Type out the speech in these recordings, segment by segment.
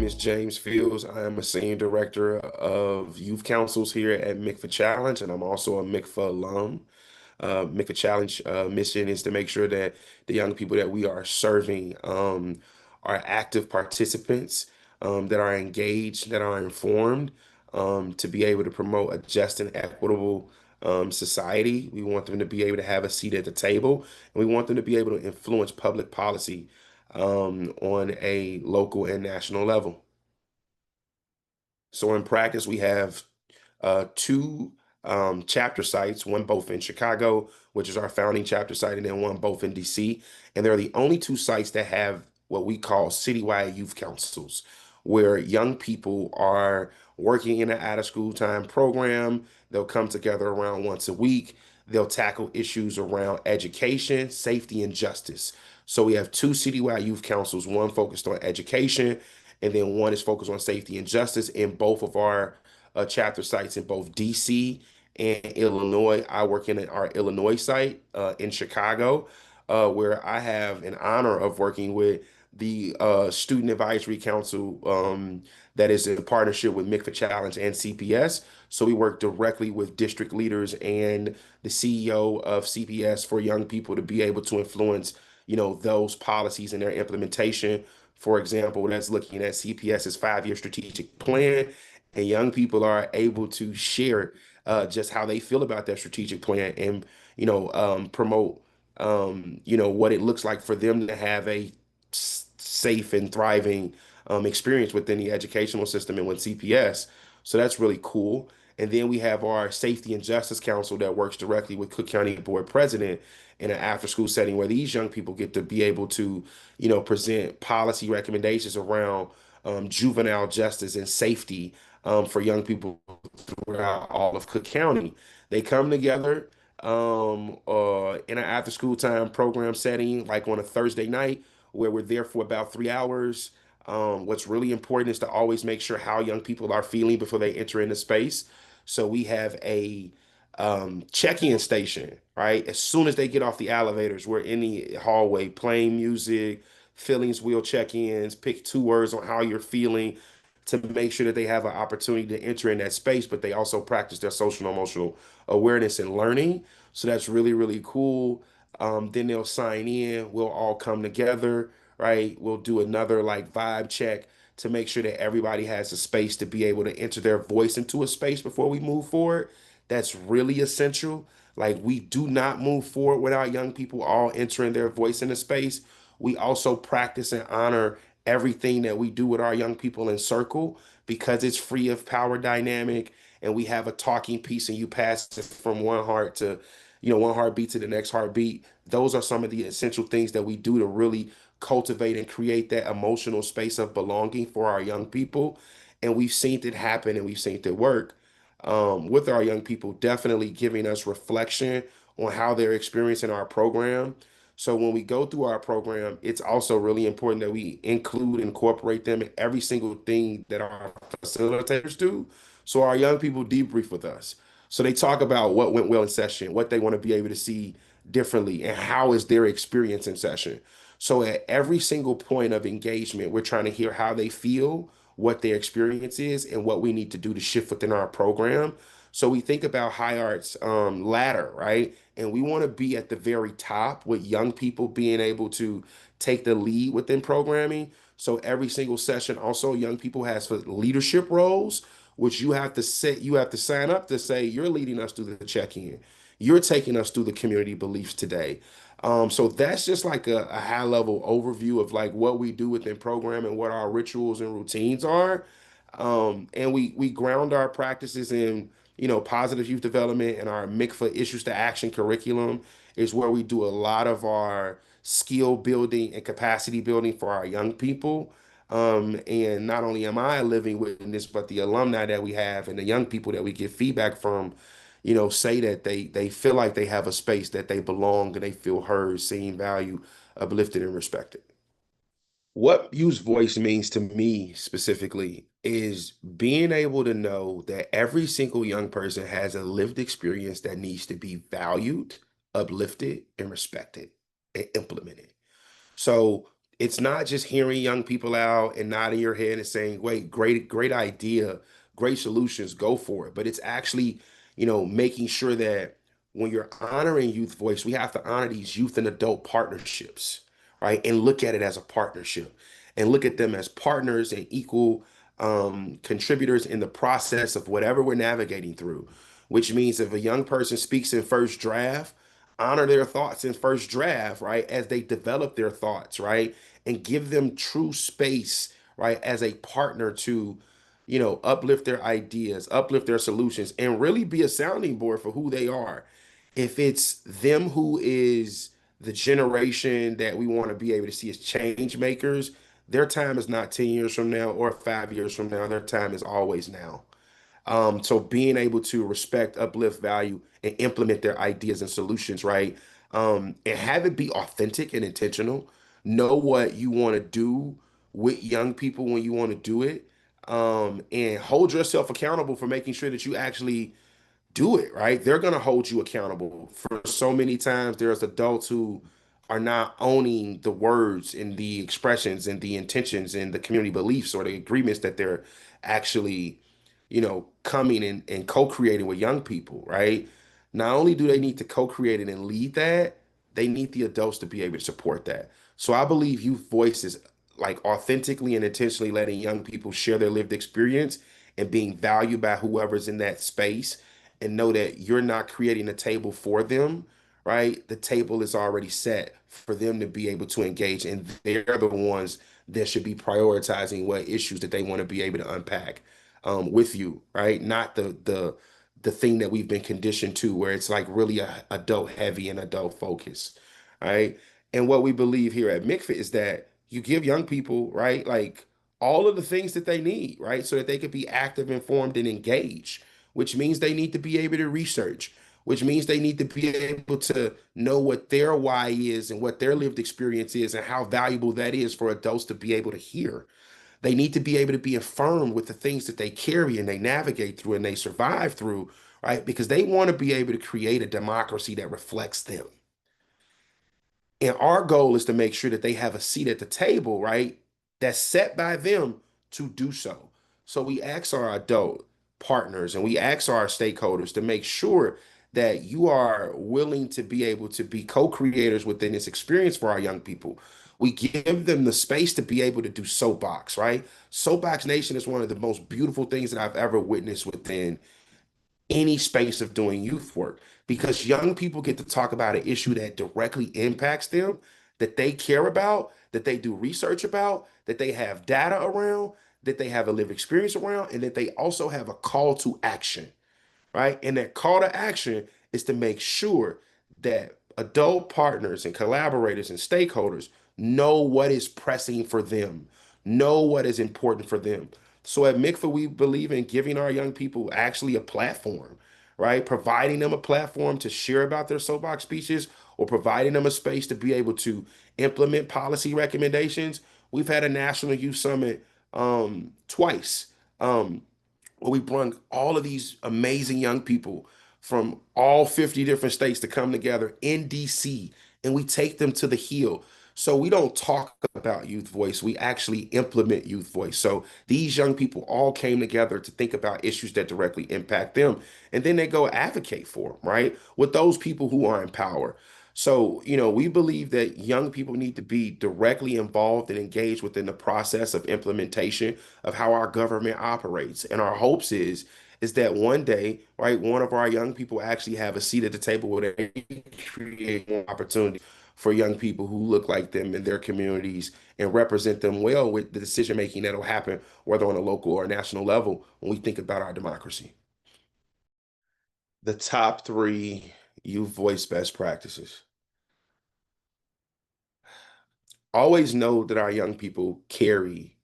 is James Fields. I am a senior director of youth councils here at Mikva Challenge, and I'm also a Mikva alum. Mikva Challenge mission is to make sure that the young people that we are serving are active participants, that are engaged, that are informed, to be able to promote a just and equitable society. We want them to be able to have a seat at the table, and we want them to be able to influence public policy on a local and national level. So in practice, we have two chapter sites, one both in Chicago, which is our founding chapter site, and then one both in DC. And they're the only two sites that have what we call citywide youth councils, where young people are working in an out-of-school time program. They'll come together around once a week. They'll tackle issues around education, safety, and justice. So we have two citywide youth councils, one focused on education, and then one is focused on safety and justice in both of our chapter sites in both DC and Illinois. I work in our Illinois site in Chicago, where I have an honor of working with the Student Advisory Council that is in partnership with Mikva Challenge and CPS. So we work directly with district leaders and the CEO of CPS for young people to be able to influence, those policies and their implementation. For example, that's looking at CPS's 5-year strategic plan, and young people are able to share just how they feel about that strategic plan and promote what it looks like for them to have a safe and thriving experience within the educational system and with CPS. So that's really cool. And then we have our Safety and Justice Council that works directly with Cook County Board President in an after-school setting where these young people get to be able to, present policy recommendations around juvenile justice and safety for young people throughout all of Cook County. They come together in an after school time program setting, like on a Thursday night, where we're there for about 3 hours. What's really important is to always make sure how young people are feeling before they enter into space. So we have a check-in station, right? As soon as they get off the elevators, we're in the hallway playing music, feelings wheel check-ins, pick 2 words on how you're feeling to make sure that they have an opportunity to enter in that space, but they also practice their social and emotional awareness and learning. So that's really, really cool. Then they'll sign in. We'll all come together, right? We'll do another like vibe check to make sure that everybody has a space to be able to enter their voice into a space before we move forward. That's really essential. Like we do not move forward without young people all entering their voice in the space. We also practice and honor everything that we do with our young people in circle because it's free of power dynamic and we have a talking piece and you pass it from one heart to one heartbeat to the next heartbeat. Those are some of the essential things that we do to really cultivate and create that emotional space of belonging for our young people, and we've seen it happen and we've seen it work with our young people, definitely giving us reflection on how they're experiencing our program. So when we go through our program, it's also really important that we incorporate them in every single thing that our facilitators do. So our young people debrief with us. So they talk about what went well in session, what they want to be able to see differently, and how is their experience in session. So at every single point of engagement, we're trying to hear how they feel, what their experience is, and what we need to do to shift within our program. So we think about high arts ladder, right? And we want to be at the very top with young people being able to take the lead within programming. So every single session, also young people has for leadership roles, which you have to sign up to say you're leading us through the check-in. You're taking us through the community beliefs today. So that's just like a high level overview of like what we do within program and what our rituals and routines are. And we ground our practices in, positive youth development, and our MICFA issues to action curriculum is where we do a lot of our skill building and capacity building for our young people. And not only am I a living witness, but the alumni that we have and the young people that we get feedback from, say that they feel like they have a space that they belong and they feel heard, seen, valued, uplifted, and respected. What use voice means to me specifically is being able to know that every single young person has a lived experience that needs to be valued, uplifted, and respected and implemented. So it's not just hearing young people out and nodding your head and saying, wait, great idea, great solutions, go for it. But it's actually, making sure that when you're honoring youth voice, we have to honor these youth and adult partnerships, right? And look at it as a partnership and look at them as partners and equal contributors in the process of whatever we're navigating through. Which means if a young person speaks in first draft, honor their thoughts in first draft, right? As they develop their thoughts, right? And give them true space, right? As a partner to, uplift their ideas, uplift their solutions, and really be a sounding board for who they are. If it's them who is the generation that we want to be able to see as change makers, their time is not 10 years from now or 5 years from now. Their time is always now. So being able to respect, uplift, value, and implement their ideas and solutions, right? And have it be authentic and intentional. Know what you want to do with young people when you want to do it. And hold yourself accountable for making sure that you actually do it, right? They're going to hold you accountable. For so many times, there's adults who are not owning the words and the expressions and the intentions and the community beliefs or the agreements that they're actually, coming and co-creating with young people, right? Not only do they need to co-create it and lead that, they need the adults to be able to support that. So I believe youth voice is like authentically and intentionally letting young people share their lived experience and being valued by whoever's in that space and know that you're not creating a table for them, right? The table is already set for them to be able to engage, and they're the ones that should be prioritizing what issues that they want to be able to unpack with you, right? Not the thing that we've been conditioned to, where it's like really a adult heavy and adult focus, right? And what we believe here at Mikva is that you give young people, right, like all of the things that they need, right, so that they could be active, informed, and engaged, which means they need to be able to research, which means they need to be able to know what their why is and what their lived experience is and how valuable that is for adults to be able to hear. They need to be able to be affirmed with the things that they carry and they navigate through and they survive through, right? Because they want to be able to create a democracy that reflects them. And our goal is to make sure that they have a seat at the table, right? That's set by them to do so. So we ask our adult partners and we ask our stakeholders to make sure that you are willing to be able to be co-creators within this experience for our young people. We give them the space to be able to do soapbox, right? Soapbox Nation is one of the most beautiful things that I've ever witnessed within any space of doing youth work because young people get to talk about an issue that directly impacts them, that they care about, that they do research about, that they have data around, that they have a lived experience around, and that they also have a call to action, right? And that call to action is to make sure that adult partners and collaborators and stakeholders know what is pressing for them, know what is important for them. So at Mikva, we believe in giving our young people actually a platform, right? Providing them a platform to share about their soapbox speeches or providing them a space to be able to implement policy recommendations. We've had a National Youth Summit twice. Where we bring all of these amazing young people from all 50 different states to come together in DC and we take them to the Hill. So we don't talk about youth voice, we actually implement youth voice. So these young people all came together to think about issues that directly impact them. And then they go advocate for them, right? With those people who are in power. So, we believe that young people need to be directly involved and engaged within the process of implementation of how our government operates. And our hopes is that one day, right, one of our young people actually have a seat at the table where they create more opportunity for young people who look like them in their communities and represent them well with the decision making that'll happen, whether on a local or national level, when we think about our democracy. The top three youth voice best practices. Always know that our young people carry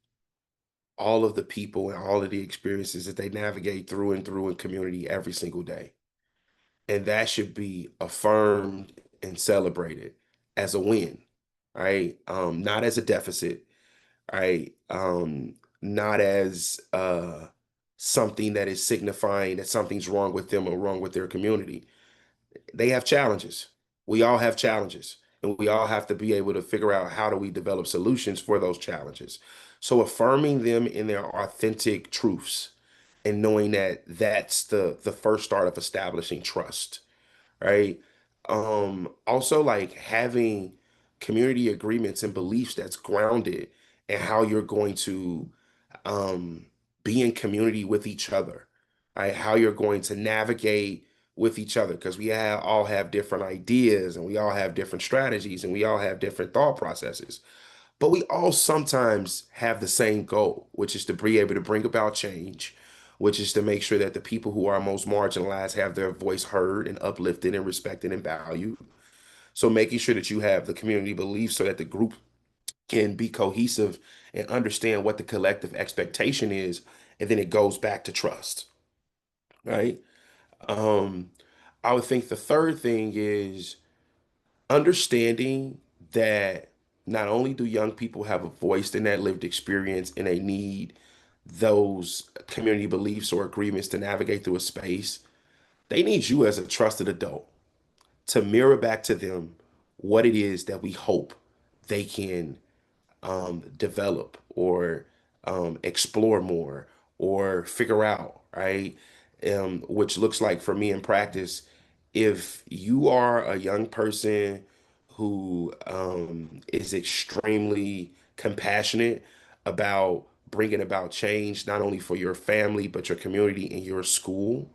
all of the people and all of the experiences that they navigate through and through in community every single day. And that should be affirmed and celebrated as a win, right? Not as a deficit, right? Not as something that is signifying that something's wrong with them or wrong with their community. They have challenges. We all have challenges. and we all have to be able to figure out how do we develop solutions for those challenges. So affirming them in their authentic truths and knowing that that's the first start of establishing trust, right? Also like having community agreements and beliefs that's grounded in how you're going to um, be in community with each other, right? How you're going to navigate with each other, because all have different ideas and we all have different strategies and we all have different thought processes. But we all sometimes have the same goal, which is to be able to bring about change, which is to make sure that the people who are most marginalized have their voice heard and uplifted and respected and valued. So making sure that you have the community belief so that the group can be cohesive and understand what the collective expectation is, and then it goes back to trust, right? Um, I would think the third thing is understanding that not only do young people have a voice in that lived experience and they need those community beliefs or agreements to navigate through a space, they need you as a trusted adult to mirror back to them what it is that we hope they can develop or explore more or figure out, right? Which looks like for me in practice, if you are a young person who is extremely compassionate about bringing about change, not only for your family, but your community and your school,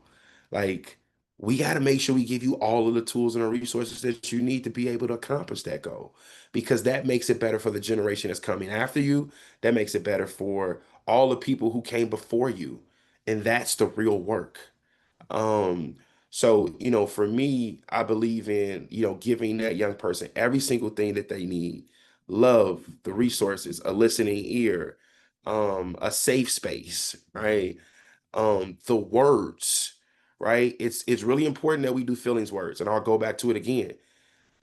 like we got to make sure we give you all of the tools and the resources that you need to be able to accomplish that goal, because that makes it better for the generation that's coming after you. That makes it better for all the people who came before you. And that's the real work. Um, so, for me, I believe in, giving that young person every single thing that they need: love, the resources, a listening ear, a safe space, right? The words, right? It's really important that we do feelings words, and I'll go back to it again.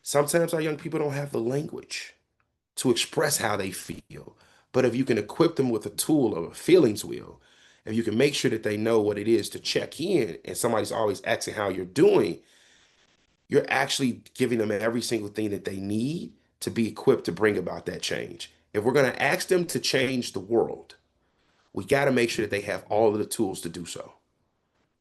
Sometimes our young people don't have the language to express how they feel. But if you can equip them with a tool of a feelings wheel, if you can make sure that they know what it is to check in and somebody's always asking how you're doing, you're actually giving them every single thing that they need to be equipped to bring about that change. If we're going to ask them to change the world, we got to make sure that they have all of the tools to do so.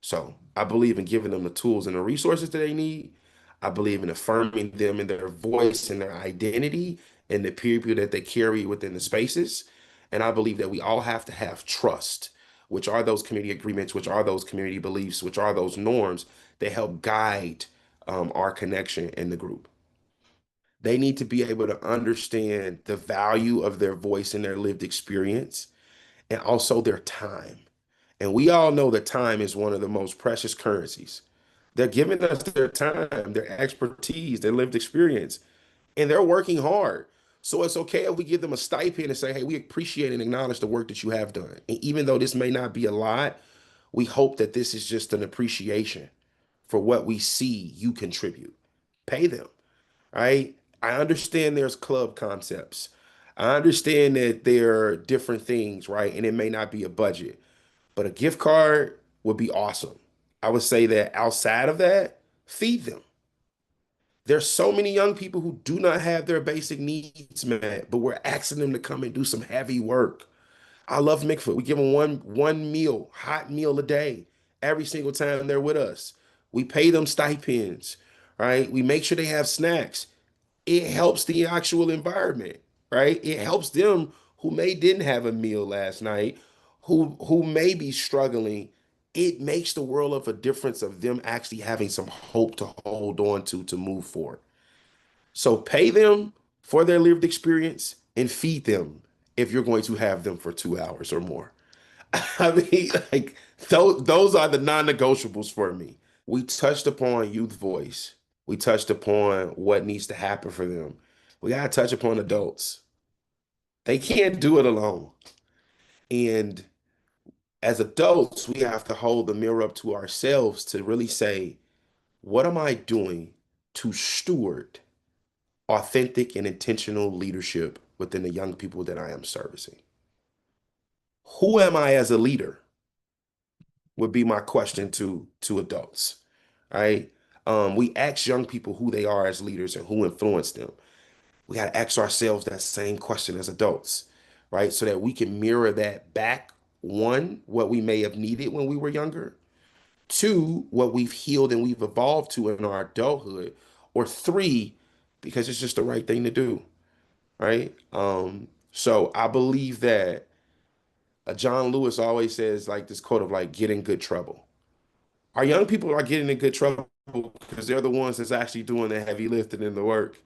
So I believe in giving them the tools and the resources that they need. I believe in affirming them in their voice and their identity and the people that they carry within the spaces. And I believe that we all have to have trust, which are those community agreements, which are those community beliefs, which are those norms that help guide our connection in the group. They need to be able to understand the value of their voice and their lived experience and also their time. And we all know that time is one of the most precious currencies. They're giving us their time, their expertise, their lived experience, and they're working hard. So it's okay if we give them a stipend and say, hey, we appreciate and acknowledge the work that you have done. And even though this may not be a lot, we hope that this is just an appreciation for what we see you contribute. Pay them, right? I understand there's club concepts. I understand that there are different things, right? And it may not be a budget, but a gift card would be awesome. I would say that outside of that, feed them. There's so many young people who do not have their basic needs met, but we're asking them to come and do some heavy work. I love Mikva. We give them one meal, hot meal a day, every single time they're with us. We pay them stipends, right? We make sure they have snacks. It helps the actual environment, right? It helps them who may didn't have a meal last night, who may be struggling. It makes the world of a difference of them actually having some hope to hold on to move forward. So pay them for their lived experience and feed them if you're going to have them for 2 hours or more. I mean, like those are the non-negotiables for me. We touched upon youth voice. We touched upon what needs to happen for them. We got to touch upon adults. They can't do it alone. And as adults, we have to hold the mirror up to ourselves to really say, what am I doing to steward authentic and intentional leadership within the young people that I am servicing? Who am I as a leader? Would be my question to adults, right? We ask young people who they are as leaders and who influence them. We got to ask ourselves that same question as adults, right? So that we can mirror that back. One, what we may have needed when we were younger. Two, what we've healed and we've evolved to in our adulthood. Or three, because it's just the right thing to do, right? So I believe that John Lewis always says like this quote of like, get in good trouble. Our young people are getting in good trouble because they're the ones that's actually doing the heavy lifting and the work.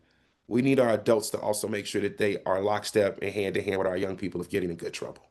We need our adults to also make sure that they are lockstep and hand to hand with our young people of getting in good trouble.